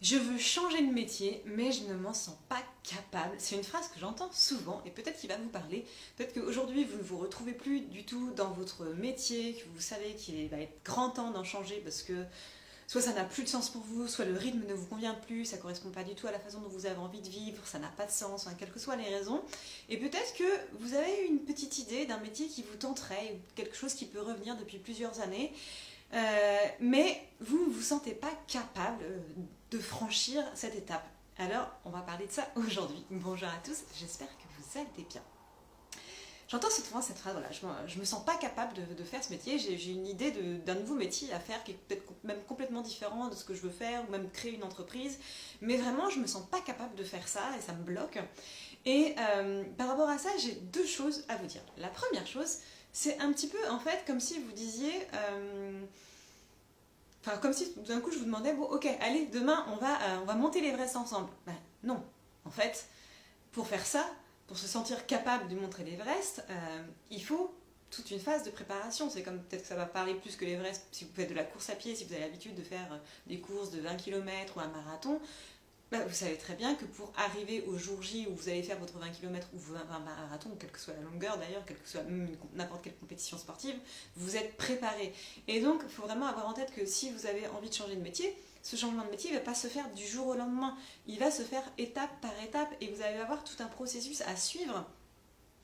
Je veux changer de métier, mais je ne m'en sens pas capable. C'est une phrase que j'entends souvent et peut-être qu'il va vous parler. Peut-être qu'aujourd'hui, vous ne vous retrouvez plus du tout dans votre métier, que vous savez qu'il va être grand temps d'en changer parce que soit ça n'a plus de sens pour vous, soit le rythme ne vous convient plus, ça ne correspond pas du tout à la façon dont vous avez envie de vivre, ça n'a pas de sens, quelles que soient les raisons. Et peut-être que vous avez une petite idée d'un métier qui vous tenterait, quelque chose qui peut revenir depuis plusieurs années, mais vous ne vous sentez pas capable de franchir cette étape. Alors, on va parler de ça aujourd'hui. Bonjour à tous, j'espère que vous allez bien. J'entends souvent cette phrase, voilà, je me sens pas capable de faire ce métier, j'ai une idée d'un nouveau métier à faire qui est peut-être même complètement différent de ce que je veux faire, ou même créer une entreprise, mais vraiment je me sens pas capable de faire ça et ça me bloque. Et par rapport à ça, j'ai deux choses à vous dire. La première chose, c'est un petit peu en fait comme si vous disiez... Enfin, comme si d'un coup je vous demandais, bon ok, allez, demain on va monter l'Everest ensemble. Ben non, en fait, pour faire ça, pour se sentir capable de monter l'Everest, il faut toute une phase de préparation. C'est comme peut-être que ça va parler plus que l'Everest si vous faites de la course à pied, si vous avez l'habitude de faire des courses de 20 km ou un marathon. Bah, vous savez très bien que pour arriver au jour J où vous allez faire votre 20 km ou 20 marathon, quelle que soit la longueur d'ailleurs, quelle que soit n'importe quelle compétition sportive, vous êtes préparé. Et donc, il faut vraiment avoir en tête que si vous avez envie de changer de métier, ce changement de métier ne va pas se faire du jour au lendemain. Il va se faire étape par étape et vous allez avoir tout un processus à suivre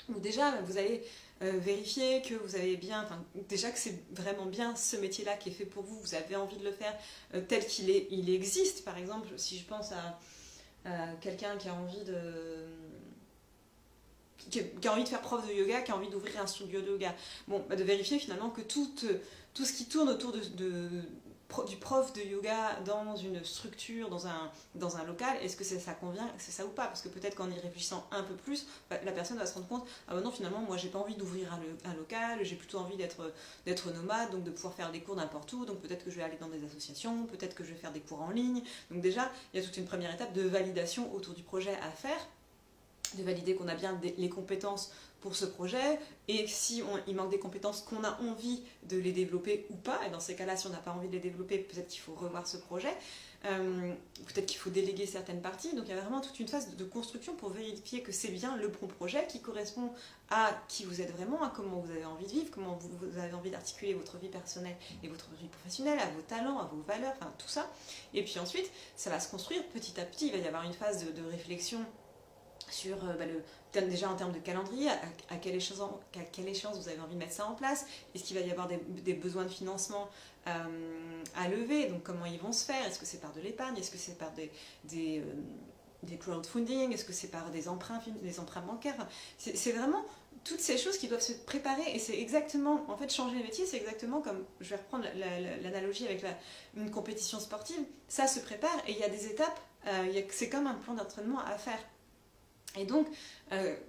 où déjà vous allez vérifier que vous avez bien, enfin déjà que c'est vraiment bien ce métier-là qui est fait pour vous, vous avez envie de le faire tel il existe. Par exemple, si je pense à quelqu'un qui a envie qui a envie de faire prof de yoga, qui a envie d'ouvrir un studio de yoga. Bon, bah de vérifier finalement que tout ce qui tourne autour du prof de yoga dans une structure, dans un local, est-ce que ça convient, c'est ça ou pas? Parce que peut-être qu'en y réfléchissant un peu plus, bah, la personne va se rendre compte, ah bah non finalement moi j'ai pas envie d'ouvrir un local, j'ai plutôt envie d'être nomade, donc de pouvoir faire des cours n'importe où, donc peut-être que je vais aller dans des associations, peut-être que je vais faire des cours en ligne. Donc déjà, il y a toute une première étape de validation autour du projet à faire, de valider qu'on a bien les compétences pour ce projet et si il manque des compétences, qu'on a envie de les développer ou pas. Et dans ces cas-là, si on n'a pas envie de les développer, peut-être qu'il faut revoir ce projet, peut-être qu'il faut déléguer certaines parties. Donc il y a vraiment toute une phase de construction pour vérifier que c'est bien le bon projet qui correspond à qui vous êtes vraiment, à comment vous avez envie de vivre, comment vous avez envie d'articuler votre vie personnelle et votre vie professionnelle, à vos talents, à vos valeurs, enfin tout ça. Et puis ensuite, ça va se construire petit à petit. Il va y avoir une phase de réflexion sur déjà en termes de calendrier, à quelle échéance vous avez envie de mettre ça en place, est-ce qu'il va y avoir des besoins de financement à lever, donc comment ils vont se faire, est-ce que c'est par de l'épargne, est-ce que c'est par des crowdfunding, est-ce que c'est par des emprunts bancaires, enfin, c'est vraiment toutes ces choses qui doivent se préparer et c'est exactement, en fait changer les métiers c'est exactement comme, je vais reprendre l'analogie avec une compétition sportive, ça se prépare et il y a des étapes, c'est comme un plan d'entraînement à faire. Et donc,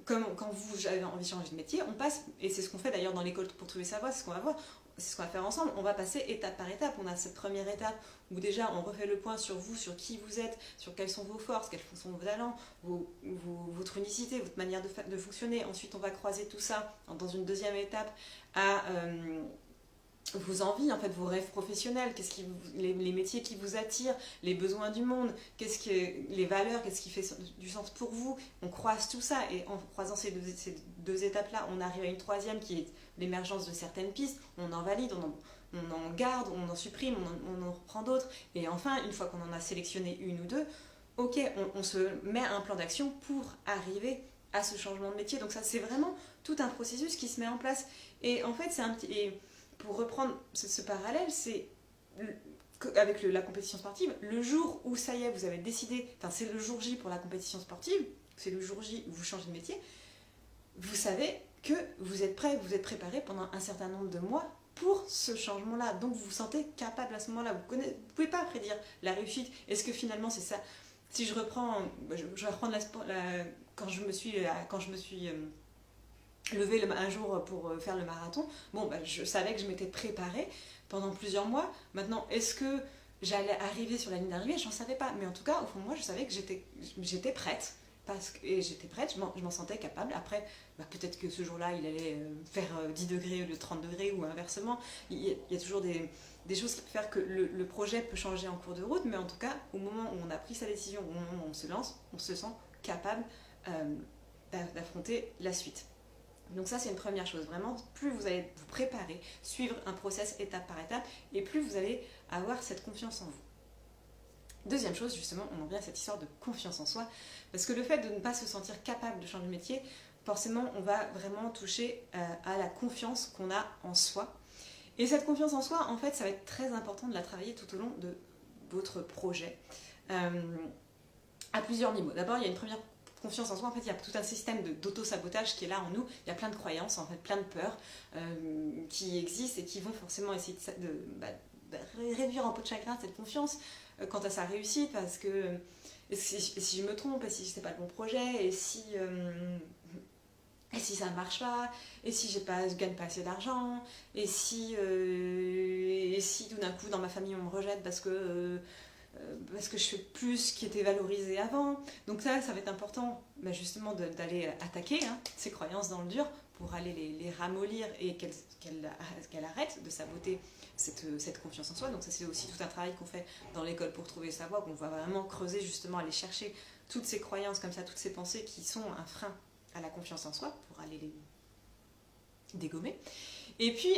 quand vous avez envie de changer de métier, on passe, et c'est ce qu'on fait d'ailleurs dans l'école pour trouver sa voie, c'est ce qu'on va voir, c'est ce qu'on va faire ensemble, on va passer étape par étape. On a cette première étape où déjà on refait le point sur vous, sur qui vous êtes, sur quelles sont vos forces, quels sont vos talents, votre unicité, votre manière de fonctionner. Ensuite, on va croiser tout ça dans une deuxième étape à vos envies, en fait, vos rêves professionnels, les métiers qui vous attirent, les besoins du monde, les valeurs, qu'est-ce qui fait du sens pour vous. On croise tout ça et en croisant ces deux étapes-là, on arrive à une troisième qui est l'émergence de certaines pistes. On en valide, on en garde, on en supprime, on en reprend d'autres. Et enfin, une fois qu'on en a sélectionné une ou deux, ok, on se met à un plan d'action pour arriver à ce changement de métier. Donc ça, c'est vraiment tout un processus qui se met en place. Et en fait, c'est un petit... Et pour reprendre ce parallèle, c'est avec la compétition sportive, le jour où ça y est, vous avez décidé, enfin c'est le jour J pour la compétition sportive, c'est le jour J où vous changez de métier, vous savez que vous êtes prêt, vous êtes préparé pendant un certain nombre de mois pour ce changement-là. Donc vous vous sentez capable à ce moment-là. Vous ne pouvez pas prédire la réussite. Est-ce que finalement c'est ça? Si je reprends, je vais reprendre quand je me suis lever un jour pour faire le marathon, bon, bah, je savais que je m'étais préparée pendant plusieurs mois. Maintenant, est-ce que j'allais arriver sur la ligne d'arrivée? J'en savais pas. Mais en tout cas, au fond de moi, je savais que j'étais prête et j'étais prête, je m'en sentais capable. Après, peut-être que ce jour-là, il allait faire 10 degrés au lieu de 30 degrés ou inversement. Il y a toujours des choses qui peuvent faire que le projet peut changer en cours de route, mais en tout cas, au moment où on a pris sa décision, au moment où on se lance, on se sent capable d'affronter la suite. Donc ça, c'est une première chose. Vraiment, plus vous allez vous préparer, suivre un process étape par étape, et plus vous allez avoir cette confiance en vous. Deuxième chose, justement, on en vient à cette histoire de confiance en soi, parce que le fait de ne pas se sentir capable de changer de métier, forcément, on va vraiment toucher à la confiance qu'on a en soi. Et cette confiance en soi, en fait, ça va être très important de la travailler tout au long de votre projet, à plusieurs niveaux. D'abord, il y a une première confiance en soi, en fait, il y a tout un système d'auto-sabotage qui est là en nous. Il y a plein de croyances, en fait, plein de peurs qui existent et qui vont forcément essayer de réduire en peau de chagrin cette confiance quant à sa réussite, parce que si je me trompe, et si c'est pas le bon projet, et si ça ne marche pas, et si je gagne pas assez d'argent, et si tout d'un coup dans ma famille on me rejette parce que je fais plus ce qui était valorisé avant. Donc ça va être important justement d'aller attaquer ces croyances dans le dur pour aller les ramollir et qu'elle arrête de saboter cette confiance en soi. Donc ça, c'est aussi tout un travail qu'on fait dans l'école pour trouver sa voie, qu'on va vraiment creuser, justement, aller chercher toutes ces croyances comme ça, toutes ces pensées qui sont un frein à la confiance en soi pour aller les dégommer. Et puis,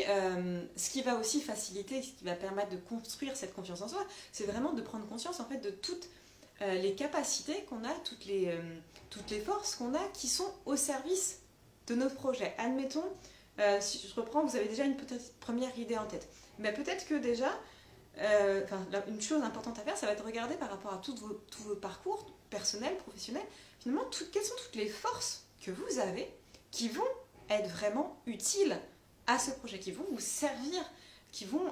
ce qui va aussi faciliter, ce qui va permettre de construire cette confiance en soi, c'est vraiment de prendre conscience en fait de toutes les capacités qu'on a, toutes les forces qu'on a qui sont au service de notre projet. Admettons, si je reprends, vous avez déjà une première idée en tête. Mais peut-être que déjà, une chose importante à faire, ça va être de regarder par rapport à tous vos parcours personnels, professionnels, finalement, quelles sont toutes les forces que vous avez qui vont être vraiment utiles à ce projet, qui vont vous servir, qui vont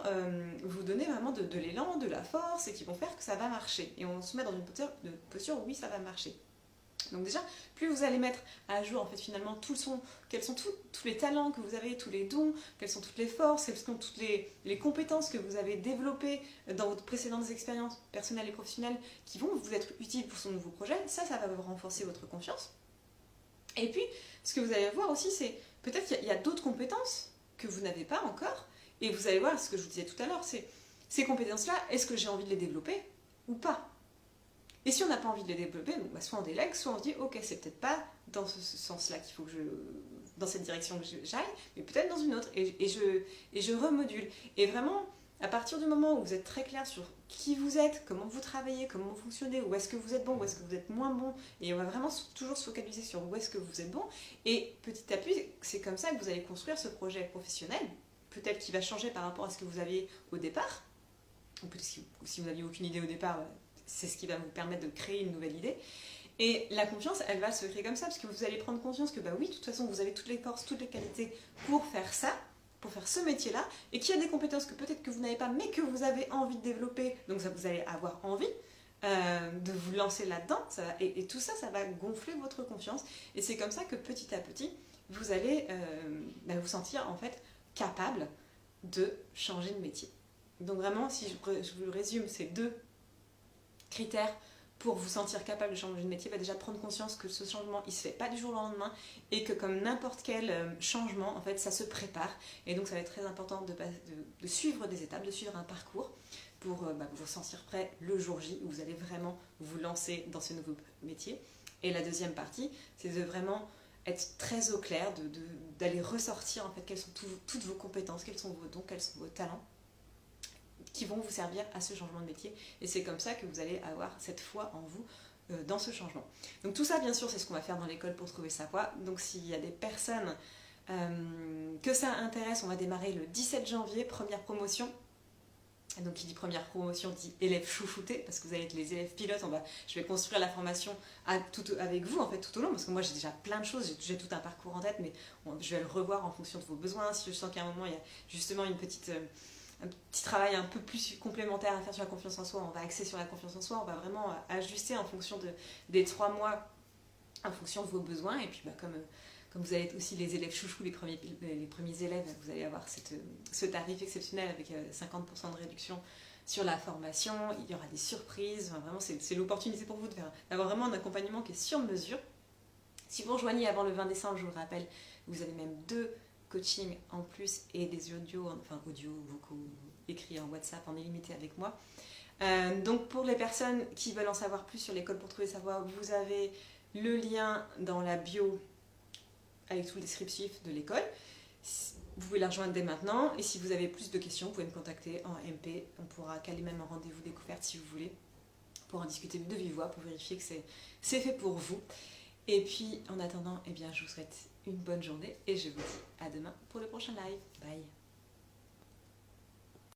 vous donner vraiment de l'élan, de la force et qui vont faire que ça va marcher. Et on se met dans une posture où oui, ça va marcher. Donc déjà, plus vous allez mettre à jour en fait finalement quels sont tous les talents que vous avez, tous les dons, quelles sont toutes les forces, quelles sont toutes les compétences que vous avez développées dans vos précédentes expériences personnelles et professionnelles qui vont vous être utiles pour son nouveau projet, ça va vous renforcer votre confiance. Et puis, ce que vous allez voir aussi, c'est peut-être qu'il y a d'autres compétences que vous n'avez pas encore, et vous allez voir ce que je vous disais tout à l'heure, c'est ces compétences-là, est-ce que j'ai envie de les développer ou pas ? Et si on n'a pas envie de les développer, soit on délègue, soit on se dit ok, c'est peut-être pas dans ce sens-là qu'il faut que dans cette direction que j'aille, mais peut-être dans une autre, et je remodule. Et vraiment, à partir du moment où vous êtes très clair sur qui vous êtes, comment vous travaillez, comment vous fonctionnez, où est-ce que vous êtes bon, où est-ce que vous êtes moins bon, et on va vraiment toujours se focaliser sur où est-ce que vous êtes bon, et petit à petit, c'est comme ça que vous allez construire ce projet professionnel, peut-être qu'il va changer par rapport à ce que vous aviez au départ, ou peut-être si vous n'aviez aucune idée au départ, c'est ce qui va vous permettre de créer une nouvelle idée. Et la confiance, elle va se créer comme ça, parce que vous allez prendre conscience que oui, de toute façon, vous avez toutes les forces, toutes les qualités pour faire ça, pour faire ce métier-là, et qu'il y a des compétences que peut-être que vous n'avez pas, mais que vous avez envie de développer, donc ça, vous allez avoir envie de vous lancer là-dedans, et tout ça, ça va gonfler votre confiance, et c'est comme ça que petit à petit, vous allez vous sentir en fait capable de changer de métier. Donc vraiment, si je vous résume ces deux critères pour vous sentir capable de changer de métier, déjà prendre conscience que ce changement il se fait pas du jour au lendemain et que comme n'importe quel changement en fait ça se prépare, et donc ça va être très important de suivre des étapes, de suivre un parcours pour vous sentir prêt le jour J où vous allez vraiment vous lancer dans ce nouveau métier. Et la deuxième partie, c'est de vraiment être très au clair, d'aller ressortir en fait quelles sont toutes vos compétences, quels sont vos dons, quels sont vos talents qui vont vous servir à ce changement de métier. Et c'est comme ça que vous allez avoir cette foi en vous dans ce changement. Donc tout ça, bien sûr, c'est ce qu'on va faire dans l'école pour trouver sa voie. Donc s'il y a des personnes que ça intéresse, on va démarrer le 17 janvier, première promotion. Donc qui dit première promotion dit élèves chouchoutés, parce que vous allez être les élèves pilotes. Je vais construire la formation avec vous en fait tout au long, parce que moi j'ai déjà plein de choses, j'ai tout un parcours en tête, mais je vais le revoir en fonction de vos besoins. Si je sens qu'à un moment il y a justement un petit travail un peu plus complémentaire à faire sur la confiance en soi, on va axer sur la confiance en soi, on va vraiment ajuster en fonction des 3 mois, en fonction de vos besoins. Et puis comme vous allez être aussi les élèves chouchous, les premiers élèves, vous allez avoir ce tarif exceptionnel avec 50% de réduction sur la formation, il y aura des surprises, enfin, vraiment c'est l'opportunité pour vous d'avoir vraiment un accompagnement qui est sur mesure. Si vous rejoignez avant le 20 décembre, je vous le rappelle, vous avez même 2 coachings en plus et des audios, enfin audio, vocaux, écrits en WhatsApp en illimité avec moi. Donc pour les personnes qui veulent en savoir plus sur l'école pour trouver sa voie, vous avez le lien dans la bio avec tout le descriptif de l'école. Vous pouvez la rejoindre dès maintenant et si vous avez plus de questions, vous pouvez me contacter en MP. On pourra caler même un rendez-vous découverte si vous voulez pour en discuter de vive voix, pour vérifier que c'est fait pour vous. Et puis en attendant, eh bien, je vous souhaite une bonne journée et je vous dis à demain pour le prochain live. Bye!